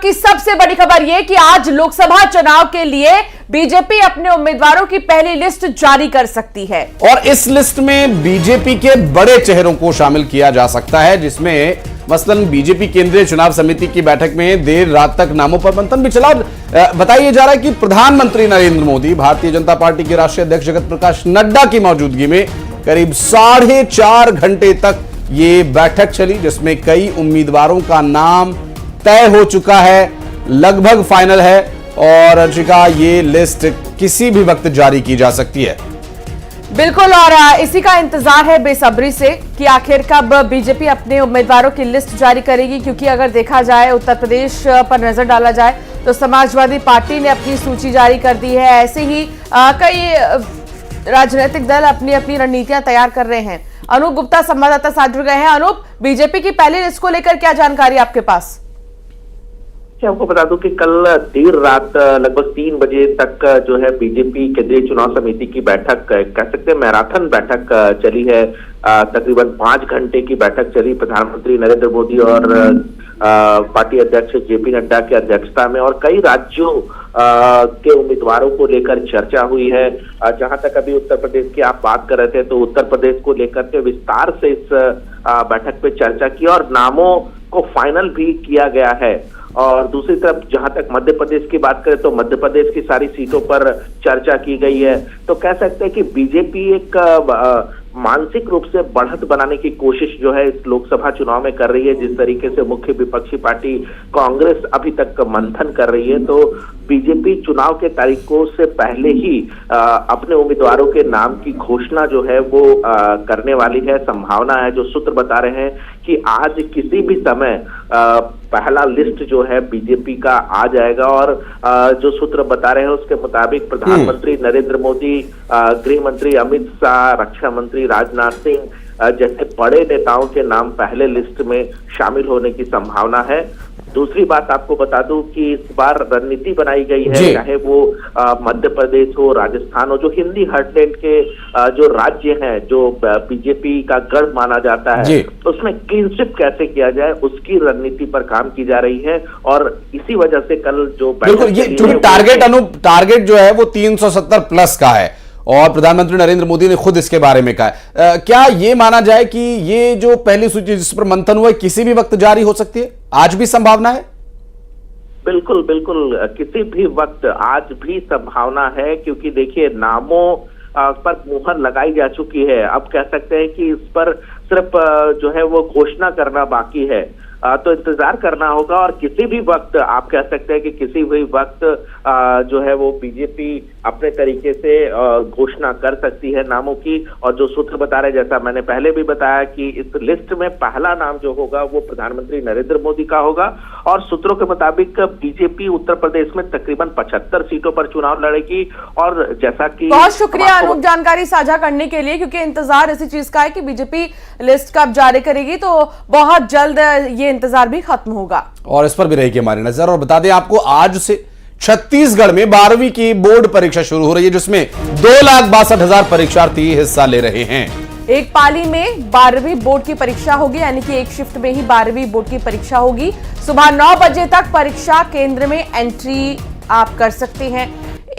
की सबसे बड़ी खबर यह कि आज लोकसभा चुनाव के लिए बीजेपी अपने उम्मीदवारों की पहली लिस्ट जारी कर सकती है और इस लिस्ट में बीजेपी के बड़े चेहरों को शामिल किया जा सकता है, जिसमें मसलन बीजेपी केंद्रीय चुनाव समिति की बैठक में देर रात तक नामों पर मंथन भी चला। बताया जा रहा है कि प्रधानमंत्री नरेंद्र मोदी, भारतीय जनता पार्टी के राष्ट्रीय अध्यक्ष जगत प्रकाश नड्डा की मौजूदगी में करीब 4.5 घंटे तक ये बैठक चली, जिसमें कई उम्मीदवारों का नाम तय हो चुका है, लगभग फाइनल है और अर्चिका ये लिस्ट किसी भी वक्त जारी की जा सकती है। बिल्कुल, और इसी का इंतजार है बेसब्री से कि आखिर कब बीजेपी अपने उम्मीदवारों की लिस्ट जारी करेगी, क्योंकि अगर देखा जाए उत्तर प्रदेश पर नजर डाला जाए तो समाजवादी पार्टी ने अपनी सूची जारी कर दी है। ऐसे ही कई राजनीतिक दल अपनी अपनी रणनीतियां तैयार कर रहे हैं। अनूप गुप्ता संवाददाता साथ जुड़ गए हैं। अनूप, बीजेपी की पहली लिस्ट को लेकर क्या जानकारी आपके पास? आपको बता दूं कि कल देर रात लगभग 3 बजे तक जो है बीजेपी केंद्रीय चुनाव समिति की बैठक, कह सकते हैं मैराथन बैठक चली है। तकरीबन 5 घंटे की बैठक चली प्रधानमंत्री नरेंद्र मोदी और पार्टी अध्यक्ष जेपी नड्डा की अध्यक्षता में, और कई राज्यों के उम्मीदवारों को लेकर चर्चा हुई है। जहां तक अभी उत्तर प्रदेश की आप बात कर रहे थे तो उत्तर प्रदेश को लेकर के विस्तार से इस बैठक पे चर्चा की और नामों को फाइनल भी किया गया है। और दूसरी तरफ जहां तक मध्य प्रदेश की बात करें तो मध्य प्रदेश की सारी सीटों पर चर्चा की गई है। तो कह सकते हैं कि बीजेपी एक मानसिक रूप से बढ़त बनाने की कोशिश जो है इस लोकसभा चुनाव में कर रही है। जिस तरीके से मुख्य विपक्षी पार्टी कांग्रेस अभी तक मंथन कर रही है, तो बीजेपी चुनाव के तारीखों से पहले ही अपने उम्मीदवारों के नाम की घोषणा जो है वो करने वाली है। संभावना है, जो सूत्र बता रहे हैं कि आज किसी भी समय पहला लिस्ट जो है बीजेपी का आ जाएगा। और जो सूत्र बता रहे हैं उसके मुताबिक प्रधानमंत्री नरेंद्र मोदी, गृह मंत्री अमित शाह, रक्षा मंत्री राजनाथ सिंह जैसे बड़े नेताओं के नाम पहले लिस्ट में शामिल होने की संभावना है। दूसरी बात आपको बता दूं कि इस बार रणनीति बनाई गई है, चाहे वो मध्य प्रदेश हो, राजस्थान हो, जो हिंदी हार्टलैंड के जो राज्य हैं, जो बीजेपी का गढ़ माना जाता है, उसमें क्लीन स्वीप कैसे किया जाए उसकी रणनीति पर काम की जा रही है। और इसी वजह से कल जो बिल्कुल ये टारगेट जो है वो 370 प्लस का है और प्रधानमंत्री नरेंद्र मोदी ने खुद इसके बारे में कहा है। क्या ये माना जाए कि ये जो पहली सूची जिस पर मंथन हुआ है किसी भी वक्त जारी हो सकती है? आज भी संभावना है? बिल्कुल बिल्कुल, किसी भी वक्त आज भी संभावना है, क्योंकि देखिए नामों पर मुहर लगाई जा चुकी है। अब कह सकते हैं कि इस पर सिर्फ जो है वो घोषणा करना बाकी है। तो इंतजार करना होगा और किसी भी वक्त आप कह सकते हैं कि किसी भी वक्त जो है वो बीजेपी अपने तरीके से घोषणा कर सकती है नामों की। और जो सूत्र बता रहे, जैसा मैंने पहले भी बताया कि इस लिस्ट में पहला नाम जो होगा वो प्रधानमंत्री नरेंद्र मोदी का होगा। और सूत्रों के मुताबिक बीजेपी उत्तर प्रदेश में तकरीबन 75 सीटों पर चुनाव लड़ेगी। और जैसा कि बहुत शुक्रिया अनूप जानकारी साझा करने के लिए, क्योंकि इंतजार इसी चीज का है कि बीजेपी लिस्ट कब जारी करेगी, तो बहुत जल्द ये इंतजार भी खत्म होगा और इस पर भी रहेगी हमारी नजर। और बता दें आपको, आज से छत्तीसगढ़ में 12वीं की बोर्ड परीक्षा शुरू हो रही है, जिसमें 2,62,000 परीक्षार्थी हिस्सा ले रहे हैं। एक पाली में 12वीं बोर्ड की परीक्षा होगी, यानी कि एक शिफ्ट में ही 12वीं बोर्ड की परीक्षा होगी। सुबह 9 बजे तक परीक्षा केंद्र में एंट्री आप कर सकते हैं।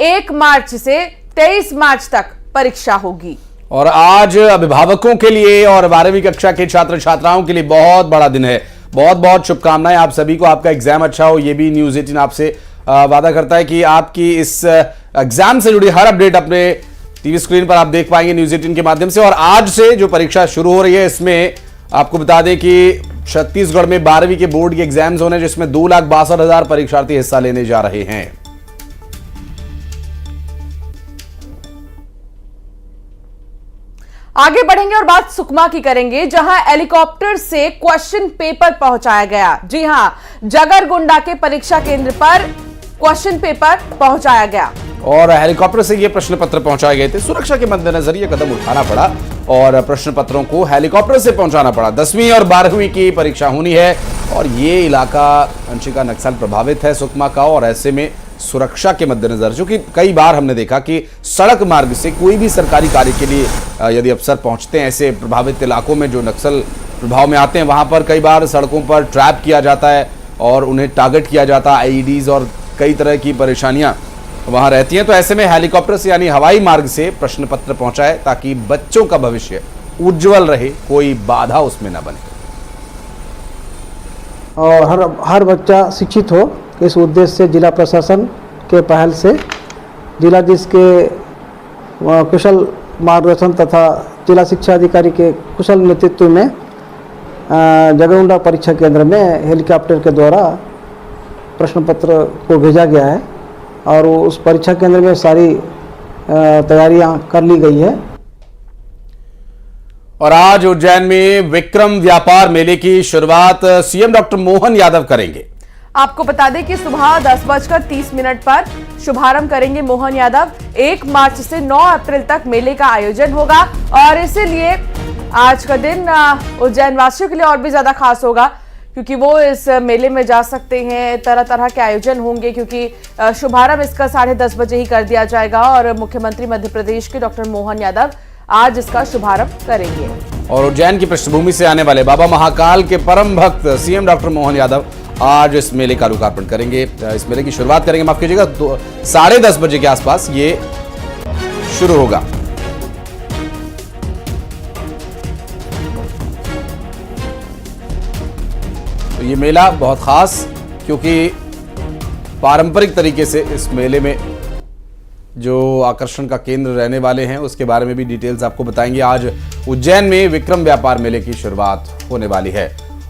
1 मार्च से 23 मार्च तक परीक्षा होगी। और आज अभिभावकों के लिए और 12वीं कक्षा के छात्र छात्राओं के लिए बहुत बड़ा दिन है। बहुत बहुत शुभकामनाएं आप सभी को, आपका एग्जाम अच्छा हो। ये भी न्यूज़ 18 आपसे वादा करता है कि आपकी इस एग्जाम से जुड़ी हर अपडेट अपने टीवी स्क्रीन पर आप देख पाएंगे न्यूज़ 18 के माध्यम से। और आज से जो परीक्षा शुरू हो रही है, इसमें आपको बता दें कि छत्तीसगढ़ में 12वीं के बोर्ड के एग्जाम्स होने, जिसमें 2,62,000 परीक्षार्थी हिस्सा लेने जा रहे हैं। आगे बढ़ेंगे और बात सुकमा की करेंगे, जहां हेलीकॉप्टर से क्वेश्चन पेपर पहुंचाया गया। जी हां, जगरगुंडा के परीक्षा केंद्र पर क्वेश्चन पेपर पहुंचाया गया और हेलीकॉप्टर से ये प्रश्न पत्र पहुंचाए गए थे। सुरक्षा के मद्देनजर ये कदम उठाना पड़ा और प्रश्न पत्रों को हेलीकॉप्टर से पहुंचाना पड़ा। 10वीं और 12वीं की परीक्षा होनी है और ये इलाका अंशिका नक्सल प्रभावित है सुकमा का, और ऐसे में सुरक्षा के मद्देनजर, जो कि कई बार हमने देखा कि सड़क मार्ग से कोई भी सरकारी कार्य के लिए यदि अफसर पहुंचते हैं ऐसे प्रभावित इलाकों में जो नक्सल प्रभाव में आते हैं, वहां पर कई बार सड़कों पर ट्रैप किया जाता है और उन्हें टारगेट किया जाता, आईईडीज और कई तरह की परेशानियां वहां रहती हैं। तो ऐसे में हेलीकॉप्टर से यानी हवाई मार्ग से प्रश्न पत्र पहुंचाए ताकि बच्चों का भविष्य उज्जवल रहे, कोई बाधा उसमें न बने और हर बच्चा शिक्षित हो। इस उद्देश्य से जिला प्रशासन के पहल से जिलाधीश के कुशल मार्गदर्शन तथा जिला शिक्षा अधिकारी के कुशल नेतृत्व में जगहुंडा परीक्षा केंद्र में हेलीकॉप्टर के द्वारा प्रश्न पत्र को भेजा गया है और उस परीक्षा केंद्र में सारी तैयारियां कर ली गई है। और आज उज्जैन में विक्रम व्यापार मेले की शुरुआत सीएम डॉक्टर मोहन यादव करेंगे। आपको बता दें कि सुबह 10:30 पर शुभारंभ करेंगे मोहन यादव। 1 मार्च से 9 अप्रैल तक मेले का आयोजन होगा और इसीलिए आज का दिन उज्जैन वासियों के लिए और भी ज्यादा खास होगा क्योंकि वो इस मेले में जा सकते हैं। तरह तरह के आयोजन होंगे क्योंकि शुभारंभ इसका 10:30 बजे ही कर दिया जाएगा और मुख्यमंत्री मध्य प्रदेश के डॉक्टर मोहन यादव आज इसका शुभारंभ करेंगे। और उज्जैन की पृष्ठभूमि से आने वाले बाबा महाकाल के परम भक्त सीएम डॉक्टर मोहन यादव आज इस मेले का लोकार्पण करेंगे। इस मेले की शुरुआत करेंगे, माफ कीजिएगा, 10:30 बजे के आसपास ये शुरू होगा। तो ये मेला बहुत खास क्योंकि पारंपरिक तरीके से इस मेले में जो आकर्षण का केंद्र रहने वाले हैं उसके बारे में भी डिटेल्स आपको बताएंगे। आज उज्जैन में विक्रम व्यापार मेले की शुरुआत होने वाली है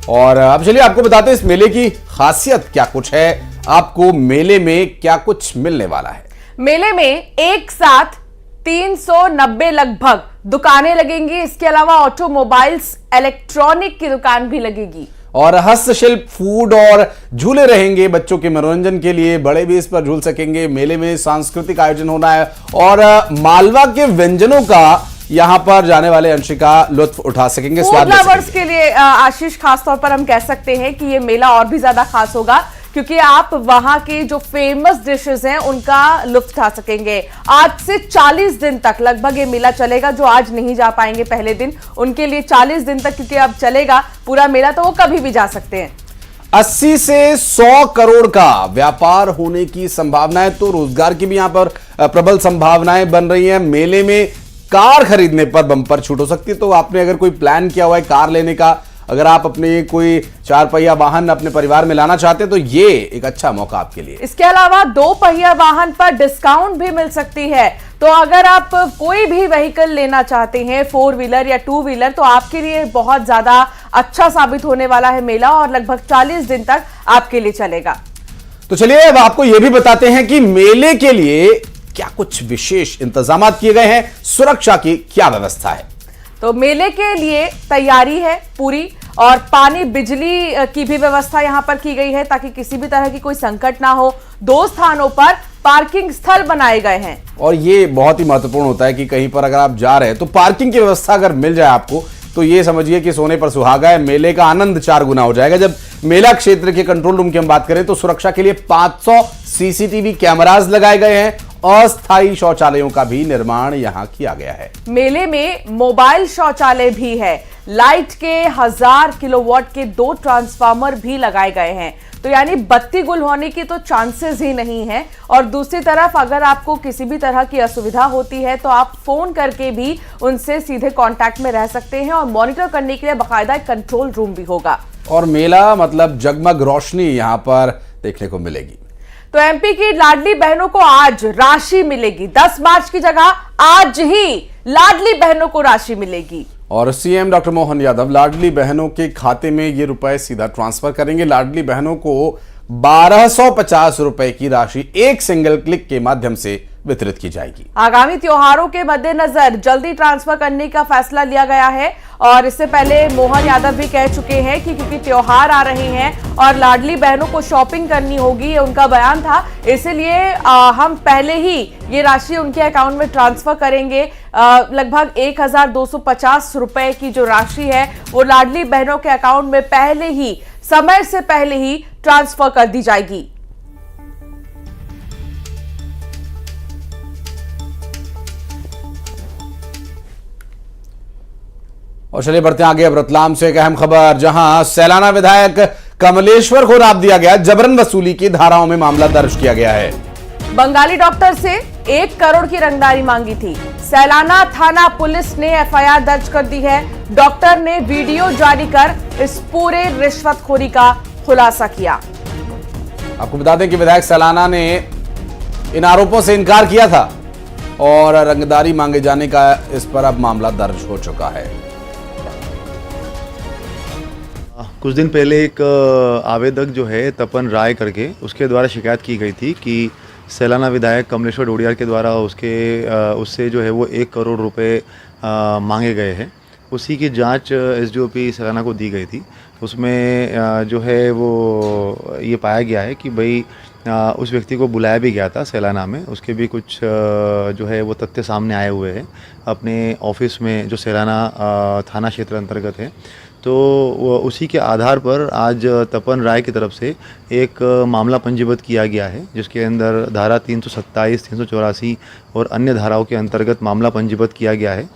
और अब चलिए आपको बताते हैं इस मेले की खासियत क्या कुछ है, आपको मेले में क्या कुछ मिलने वाला है। मेले में एक साथ 390 लगभग दुकानें लगेंगी। इसके अलावा ऑटोमोबाइल्स, इलेक्ट्रॉनिक की दुकान भी लगेगी और हस्तशिल्प, फूड और झूले रहेंगे बच्चों के मनोरंजन के लिए। बड़े भी इस पर झूल सकेंगे। मेले में सांस्कृतिक आयोजन होना है और मालवा के व्यंजनों का यहां पर जाने वाले अंशिका लुत्फ उठा सकेंगे, स्वाद ले लवर्स सकेंगे। के लिए आशीष खास तौर पर हम कह सकते हैं कि ये मेला और भी ज्यादा खास होगा क्योंकि आप वहां के जो फेमस डिशेस हैं उनका लुत्फ उठा सकेंगे। आज से 40 दिन तक लगभग ये मेला चलेगा। जो आज नहीं जा पाएंगे पहले दिन, उनके लिए 40 दिन तक क्योंकि अब चलेगा पूरा मेला, तो वो कभी भी जा सकते हैं। 80 से 100 करोड़ का व्यापार होने की संभावनाएं, तो रोजगार की भी यहां पर प्रबल संभावनाएं बन रही हैं। मेले में कार खरीदने पर बम्पर छूट हो सकती है। तो आपने अगर कोई प्लान किया हुआ है कार लेने का, अगर आप अपने कोई 4 पहिया वाहन अपने परिवार में लाना चाहते हैं तो ये एक अच्छा मौका आपके लिए। इसके अलावा 2 पहिया वाहन पर डिस्काउंट भी मिल सकती है। तो अगर आप कोई भी व्हीकल लेना चाहते हैं, 4 व्हीलर या 2 व्हीलर, तो आपके लिए बहुत ज्यादा अच्छा साबित होने वाला है मेला और लगभग 40 दिन तक आपके लिए चलेगा। तो चलिए अब आपको यह भी बताते हैं कि मेले के लिए क्या कुछ विशेष इंतजाम किए गए हैं, सुरक्षा की क्या व्यवस्था है। तो मेले के लिए तैयारी है पूरी और पानी, बिजली की भी व्यवस्था यहां पर की गई है ताकि किसी भी तरह की कोई संकट ना हो। 2 स्थानों पर पार्किंग स्थल बनाए गए हैं और ये बहुत ही महत्वपूर्ण होता है कि कहीं पर अगर आप जा रहे हैं तो पार्किंग की व्यवस्था अगर मिल जाए आपको तो ये समझिए कि सोने पर सुहागा है। मेले का आनंद 4 गुना हो जाएगा। जब मेला क्षेत्र के कंट्रोल रूम की हम बात करें तो सुरक्षा के लिए 500 सीसीटीवी कैमरास लगाए गए हैं। अस्थायी शौचालयों का भी निर्माण यहां किया गया है। मेले में मोबाइल शौचालय भी है। लाइट के 1000 किलोवाट के 2 ट्रांसफार्मर भी लगाए गए हैं। तो यानी बत्ती गुल होने की तो चांसेस ही नहीं है। और दूसरी तरफ अगर आपको किसी भी तरह की असुविधा होती है तो आप फोन करके भी उनसे सीधे कांटेक्ट में रह सकते हैं और मॉनिटर करने के लिए बाकायदा एक कंट्रोल रूम भी होगा। और मेला मतलब जगमग रोशनी यहां पर देखने को मिलेगी। तो एमपी की लाडली बहनों को आज राशि मिलेगी। 10 मार्च की जगह आज ही लाडली बहनों को राशि मिलेगी। और सीएम डॉक्टर मोहन यादव लाडली बहनों के खाते में ये रुपए सीधा ट्रांसफर करेंगे। लाडली बहनों को 1250 रुपए की राशि एक सिंगल क्लिक के माध्यम से वितरित की जाएगी। आगामी त्योहारों के मद्देनजर जल्दी ट्रांसफर करने का फैसला लिया गया है और इससे पहले मोहन यादव भी कह चुके हैं कि क्योंकि त्योहार आ रहे हैं और लाडली बहनों को शॉपिंग करनी होगी, ये उनका बयान था, इसलिए हम पहले ही ये राशि उनके अकाउंट में ट्रांसफर करेंगे। लगभग 1250 रुपए की जो राशि है वो लाडली बहनों के अकाउंट में पहले ही, समय से पहले ही ट्रांसफर कर दी जाएगी। और चलिए बढ़ते हैं आगे। अब रतलाम से एक अहम खबर, जहां सैलाना विधायक कमलेश्वर को नाप दिया गया। जबरन वसूली की धाराओं में मामला दर्ज किया गया है। बंगाली डॉक्टर से 1 करोड़ की रंगदारी मांगी थी। सैलाना थाना पुलिस ने एफआईआर दर्ज कर दी है। डॉक्टर ने वीडियो जारी कर इस पूरे रिश्वतखोरी का खुलासा किया। आपको बता दें कि विधायक सैलाना ने इन आरोपों से इनकार किया था और रंगदारी मांगे जाने का इस पर अब मामला दर्ज हो चुका है। कुछ दिन पहले एक आवेदक जो है तपन राय करके, उसके द्वारा शिकायत की गई थी कि सैलाना विधायक कमलेश्वर डोडियार के द्वारा उससे जो है वो 1 करोड़ रुपए मांगे गए हैं। उसी की जांच एसडीओपी सैलाना को दी गई थी। उसमें जो है वो ये पाया गया है कि भाई उस व्यक्ति को बुलाया भी गया था सैलाना में। उसके भी कुछ जो है वो तथ्य सामने आए हुए हैं अपने ऑफिस में, जो सैलाना थाना क्षेत्र अंतर्गत है। तो उसी के आधार पर आज तपन राय की तरफ से एक मामला पंजीबद्ध किया गया है, जिसके अंदर धारा 327, 384 और अन्य धाराओं के अंतर्गत मामला पंजीबद्ध किया गया है।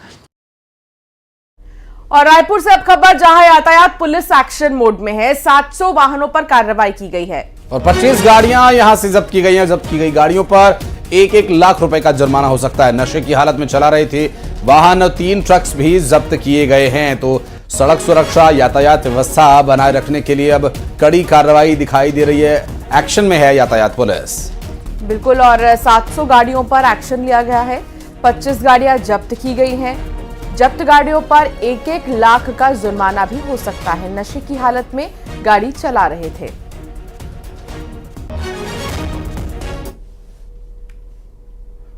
और रायपुर से अब खबर, जहां यातायात पुलिस एक्शन मोड में है। 700 वाहनों पर कार्रवाई की गई है और 25 गाड़ियां यहां से जब्त की गई हैं। जब्त की गई गाड़ियों पर 1-1 लाख रुपए का जुर्माना हो सकता है। नशे की हालत में चला रहे थे वाहन। 3 ट्रक्स भी जब्त किए गए हैं। तो सड़क सुरक्षा, यातायात व्यवस्था बनाए रखने के लिए अब कड़ी कार्रवाई दिखाई दे रही है। एक्शन में है यातायात पुलिस। बिल्कुल, और 700 गाड़ियों पर एक्शन लिया गया है। 25 गाड़ियां जब्त की गई हैं। जब्त गाड़ियों पर 1-1 लाख का जुर्माना भी हो सकता है। नशे की हालत में गाड़ी चला रहे थे।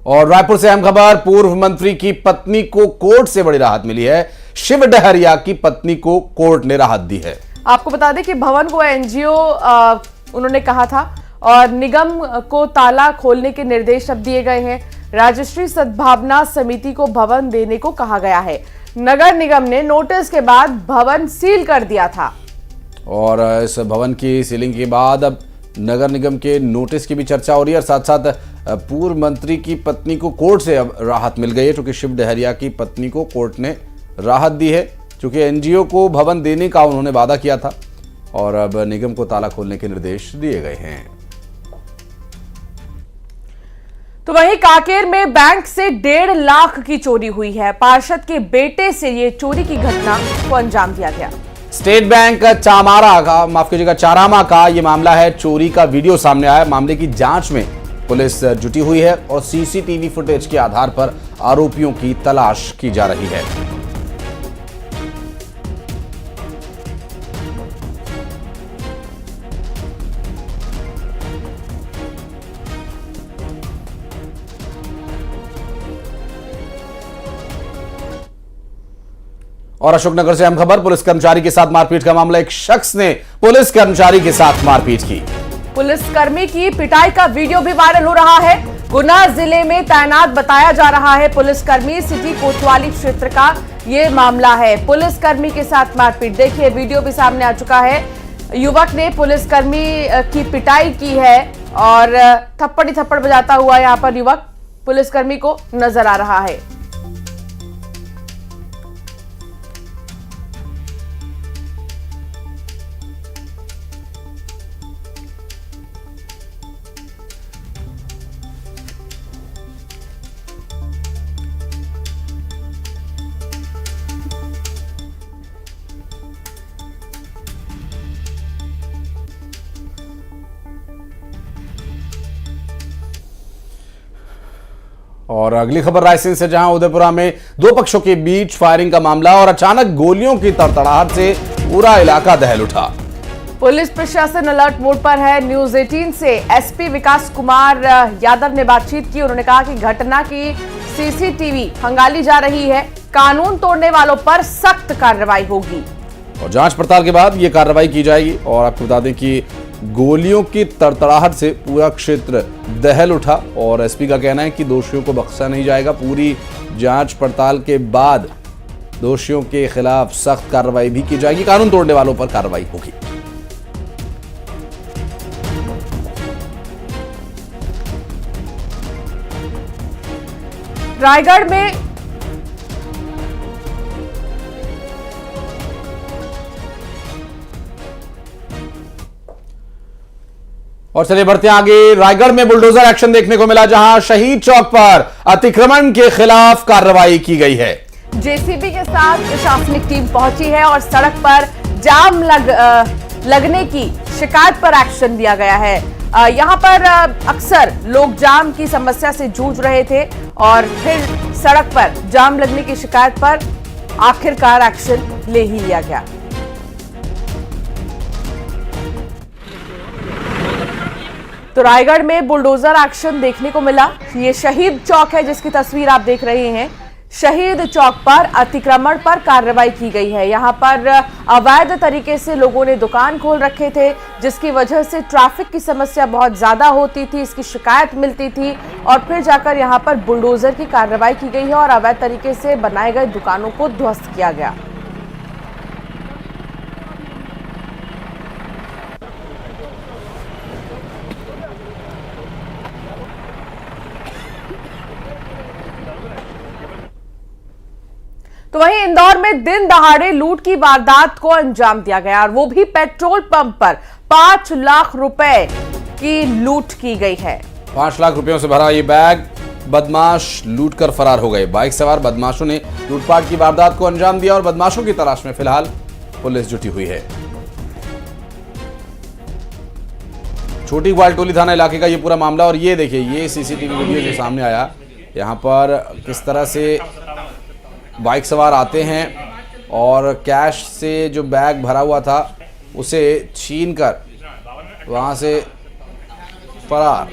और रायपुर से अहम खबर, पूर्व मंत्री की पत्नी को कोर्ट से बड़ी राहत मिली है। शिव डहरिया की पत्नी को कोर्ट ने राहत दी है। आपको बता दें कि भवन को एनजीओ उन्होंने कहा था और निगम को ताला खोलने के निर्देश अब दिए गए हैं। राजश्री सद्भावना समिति को भवन देने को कहा गया है। नगर निगम ने नोटिस के बाद भवन सील कर दिया था। और इस भवन की सीलिंग के बाद अब नगर निगम के नोटिस की भी चर्चा हो रही है। और साथ साथ पूर्व मंत्री की पत्नी को कोर्ट से अब राहत मिल गई है, क्योंकि शिव डहरिया की पत्नी को कोर्ट ने राहत दी है, क्योंकि एनजीओ को भवन देने का उन्होंने वादा किया था और अब निगम को ताला खोलने के निर्देश दिए गए हैं। तो वहीं कांकेर में बैंक से 1.5 लाख की चोरी हुई है। पार्षद के बेटे से ये चोरी की घटना को अंजाम दिया गया। स्टेट बैंक चारामा का ये मामला है। चोरी का वीडियो सामने आया। मामले की जांच में पुलिस जुटी हुई है और सीसीटीवी फुटेज के आधार पर आरोपियों की तलाश की जा रही है। और अशोकनगर से अहम खबर, पुलिस कर्मचारी के साथ मारपीट का मामला। एक शख्स ने पुलिस कर्मचारी के साथ मारपीट की। पुलिसकर्मी की पिटाई का वीडियो भी वायरल हो रहा है। गुना जिले में तैनात बताया जा रहा है पुलिसकर्मी। सिटी कोतवाली क्षेत्र का ये मामला है। पुलिसकर्मी के साथ मारपीट, देखिए वीडियो भी सामने आ चुका है। युवक ने पुलिसकर्मी की पिटाई की है और थप्पड़ बजाता हुआ यहां पर युवक पुलिसकर्मी को नजर आ रहा है। और अगली खबर रायसेन से, जहां उदयपुरा में 2 पक्षों के बीच फायरिंग का मामला और अचानक गोलियों की तड़तड़ाहट से पूरा इलाका दहल उठा। पुलिस प्रशासन अलर्ट मोड पर है। न्यूज 18 से एसपी विकास कुमार यादव ने बातचीत की। उन्होंने कहा कि घटना की सीसीटीवी खंगाली जा रही है। कानून तोड़ने वालों पर सख्त कार्रवाई होगी और जांच पड़ताल के बाद यह कार्रवाई की जाएगी। और आपको बता दें कि गोलियों की तड़तड़ाहट से पूरा क्षेत्र दहल उठा और एसपी का कहना है कि दोषियों को बख्शा नहीं जाएगा। पूरी जांच पड़ताल के बाद दोषियों के खिलाफ सख्त कार्रवाई भी की जाएगी। कानून तोड़ने वालों पर कार्रवाई होगी। रायगढ़ में और चलिए बढ़ते हैं आगे। रायगढ़ में बुलडोजर एक्शन देखने को मिला, जहां शहीद चौक पर अतिक्रमण के खिलाफ कार्रवाई की गई है। जेसीबी के साथ प्रशासनिक टीम पहुंची है और सड़क पर जाम लगने की शिकायत पर एक्शन लिया गया है। यहां पर अक्सर लोग जाम की समस्या से जूझ रहे थे और फिर सड़क पर जाम लगने की शिकायत पर आखिरकार एक्शन ले ही लिया गया। तो रायगढ़ में बुलडोजर एक्शन देखने को मिला। ये शहीद चौक है जिसकी तस्वीर आप देख रहे हैं। शहीद चौक पर अतिक्रमण पर कार्रवाई की गई है। यहां पर अवैध तरीके से लोगों ने दुकान खोल रखे थे, जिसकी वजह से ट्रैफिक की समस्या बहुत ज्यादा होती थी, इसकी शिकायत मिलती थी और फिर जाकर यहां पर बुलडोजर की कार्रवाई की गई है और अवैध तरीके से बनाए गए दुकानों को ध्वस्त किया गया। तो वहीं इंदौर में दिन दहाड़े लूट की वारदात को अंजाम दिया गया और वो भी पेट्रोल पंप पर 5 लाख रुपए की लूट की गई है। 5 लाख रुपयों से भरा ये बैग बदमाश लूट कर फरार हो गए। बाइक सवार बदमाशों ने लूटपाट की वारदात को अंजाम दिया और बदमाशों की तलाश में फिलहाल पुलिस जुटी हुई है। छोटी ग्वालटोली थाना इलाके का ये पूरा मामला और ये देखिए, ये सीसीटीवी वीडियो जो सामने आया, यहां पर किस तरह से बाइक सवार आते हैं और कैश से जो बैग भरा हुआ था उसे छीनकर वहां से फरार।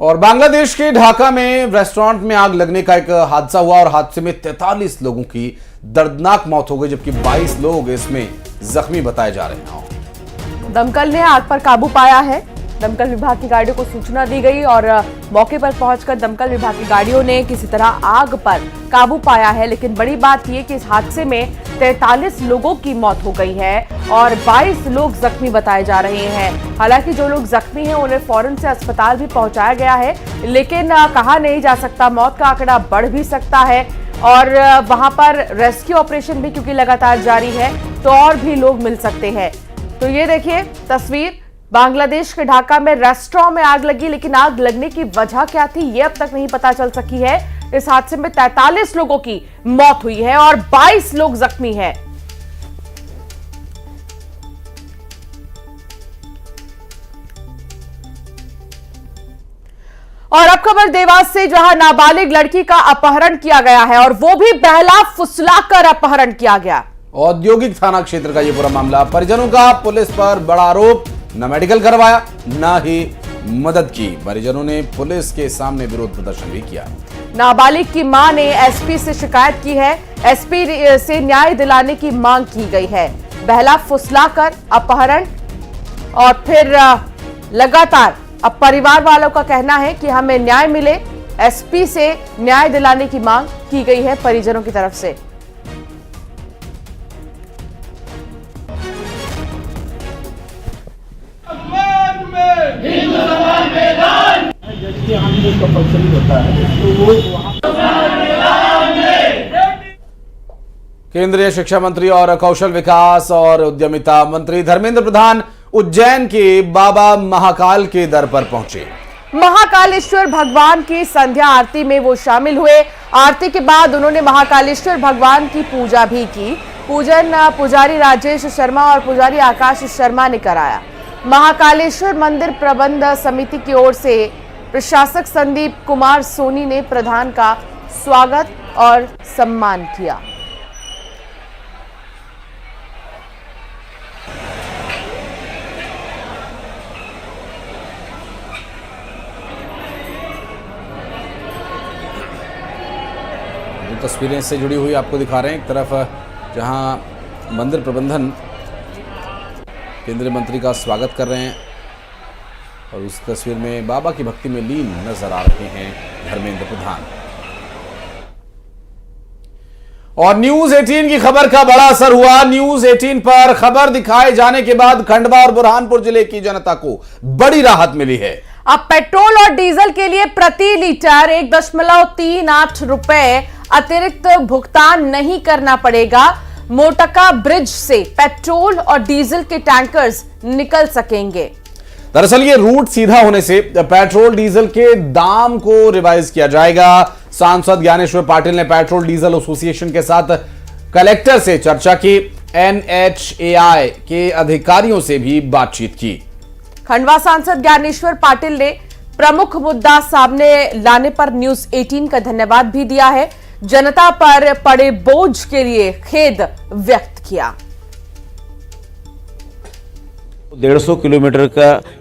और बांग्लादेश के ढाका में रेस्टोरेंट में आग लगने का एक हादसा हुआ और हादसे में 43 लोगों की दर्दनाक मौत हो गई, जबकि 22 लोग इसमें जख्मी बताए जा रहे हैं। दमकल ने आग पर काबू पाया है। दमकल विभाग की गाड़ियों को सूचना दी गई और मौके पर पहुंचकर दमकल विभाग की गाड़ियों ने किसी तरह आग पर काबू पाया है। लेकिन बड़ी बात यह कि इस हादसे में 43 लोगों की मौत हो गई है और 22 लोग जख्मी बताए जा रहे हैं। हालांकि जो लोग जख्मी हैं उन्हें फौरन से अस्पताल भी पहुंचाया गया है, लेकिन कहा नहीं जा सकता, मौत का आंकड़ा बढ़ भी सकता है और वहां पर रेस्क्यू ऑपरेशन भी क्योंकि लगातार जारी है तो और भी लोग मिल सकते हैं। तो ये देखिए तस्वीर, बांग्लादेश के ढाका में रेस्टोरेंट में आग लगी, लेकिन आग लगने की वजह क्या थी ये अब तक नहीं पता चल सकी है। इस हादसे में 43 लोगों की मौत हुई है और 22 लोग जख्मी हैं। और अब खबर देवास से, जहां नाबालिग लड़की का अपहरण किया गया है और वो भी बहला फुसलाकर अपहरण किया गया। औद्योगिक थाना क्षेत्र का यह पूरा मामला। परिजनों का पुलिस पर बड़ा आरोप, न मेडिकल करवाया न ही मदद की। परिजनों ने पुलिस के सामने विरोध प्रदर्शन भी किया। नाबालिग की मां ने एसपी से शिकायत की है। एसपी से न्याय दिलाने की मांग की गई है। बहला फुसलाकर अपहरण और फिर लगातार अब परिवार वालों का कहना है कि हमें न्याय मिले। एसपी से न्याय दिलाने की मांग की गई है परिजनों की तरफ से। केंद्रीय शिक्षा मंत्री और कौशल विकास और उद्यमिता मंत्री धर्मेंद्र प्रधान उज्जैन के बाबा महाकाल के दर पर पहुंचे। महाकालेश्वर भगवान की संध्या आरती में वो शामिल हुए। आरती के बाद उन्होंने महाकालेश्वर भगवान की पूजा भी की। पूजन पुजारी राजेश शर्मा और पुजारी आकाश शर्मा ने कराया। महाकालेश्वर मंदिर प्रबंध समिति की ओर से प्रशासक संदीप कुमार सोनी ने प्रधान का स्वागत और सम्मान किया। तस्वीरें इससे जुड़ी हुई आपको दिखा रहे हैं। एक तरफ जहां मंदिर प्रबंधन केंद्रीय मंत्री का स्वागत कर रहे हैं और उस तस्वीर में बाबा की भक्ति में लीन नजर आ रहे हैं धर्मेंद्र प्रधान। और न्यूज 18 की खबर का बड़ा असर हुआ। न्यूज 18 पर खबर दिखाए जाने के बाद खंडवा और बुरहानपुर जिले की जनता को बड़ी राहत मिली है। अब पेट्रोल और डीजल के लिए प्रति लीटर 1.38 रुपए अतिरिक्त भुगतान नहीं करना पड़ेगा। मोटका ब्रिज से पेट्रोल और डीजल के टैंकर्स निकल सकेंगे। दरअसल ये रूट सीधा होने से पेट्रोल डीजल के दाम को रिवाइज किया जाएगा। सांसद ज्ञानेश्वर पाटिल ने पेट्रोल डीजल एसोसिएशन के साथ कलेक्टर से चर्चा की। NHAI के अधिकारियों से भी बातचीत की। खंडवा सांसद ज्ञानेश्वर पाटिल ने प्रमुख मुद्दा सामने लाने पर न्यूज 18 का धन्यवाद भी दिया है। जनता पर पड़े बोझ के लिए खेद व्यक्त किया। 150 किलोमीटर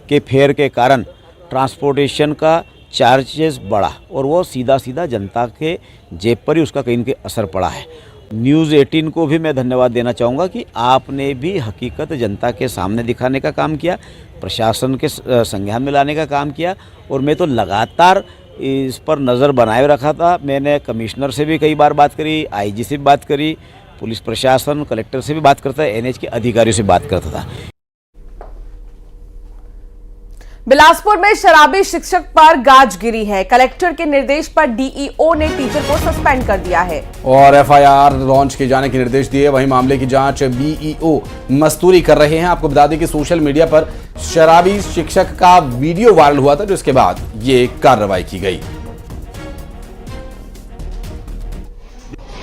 के फेयर के कारण ट्रांसपोर्टेशन का चार्जेस बढ़ा और वो सीधा सीधा जनता के जेब पर ही उसका कहीं न कहीं असर पड़ा है। न्यूज़ 18 को भी मैं धन्यवाद देना चाहूँगा कि आपने भी हकीकत जनता के सामने दिखाने का काम किया, प्रशासन के संज्ञान में लाने का काम किया और मैं तो लगातार इस पर नज़र बनाए रखा था। मैंने कमिश्नर से भी कई बार बात करी, IG से भी बात करी, पुलिस प्रशासन कलेक्टर से भी बात करता, NH के अधिकारियों से बात करता था। बिलासपुर में शराबी शिक्षक पर गाज गिरी है। कलेक्टर के निर्देश पर DEO ने टीचर को सस्पेंड कर दिया है और FIR लॉन्च किए जाने के निर्देश दिए। वहीं मामले की जांच BEO मस्तूरी कर रहे हैं। आपको बता दें कि सोशल मीडिया पर शराबी शिक्षक का वीडियो वायरल हुआ था, जिसके बाद ये कार्रवाई की गई।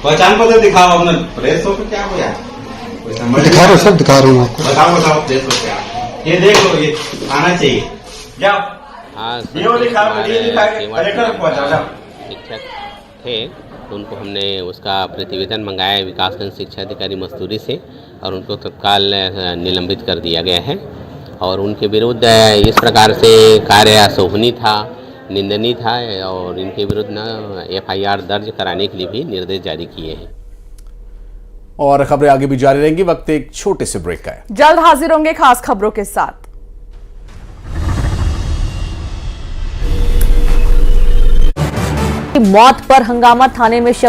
पहचान पत्र दिखाओ अपना। प्रेस हो तो क्या हो यार? दिखा रहा हूँ सर, दिखा रहा हूँ आपको। बताओ प्रेस हो क्या? ये देख लो, ये आना चाहिए। जाओ। हाँ, कलेक्टर को बताओ, जाओ। शिक्षक थे तो उनको हमने उसका प्रतिवेदन मंगाया है विकासखंड शिक्षा अधिकारी मस्तूरी से और उनको तत्काल निलंबित कर दिया गया है और उनके विरुद्ध इस प्रकार से कार्य अशोभनीय था, निंदनीय था और इनके विरुद्ध FIR दर्ज कराने के लिए भी निर्देश जारी किए हैं। और खबरें आगे भी जारी रहेंगी। वक्त एक छोटे से ब्रेक का है। जल्द हाजिर होंगे खास खबरों के साथ। मौत पर हंगामा, थाने में शव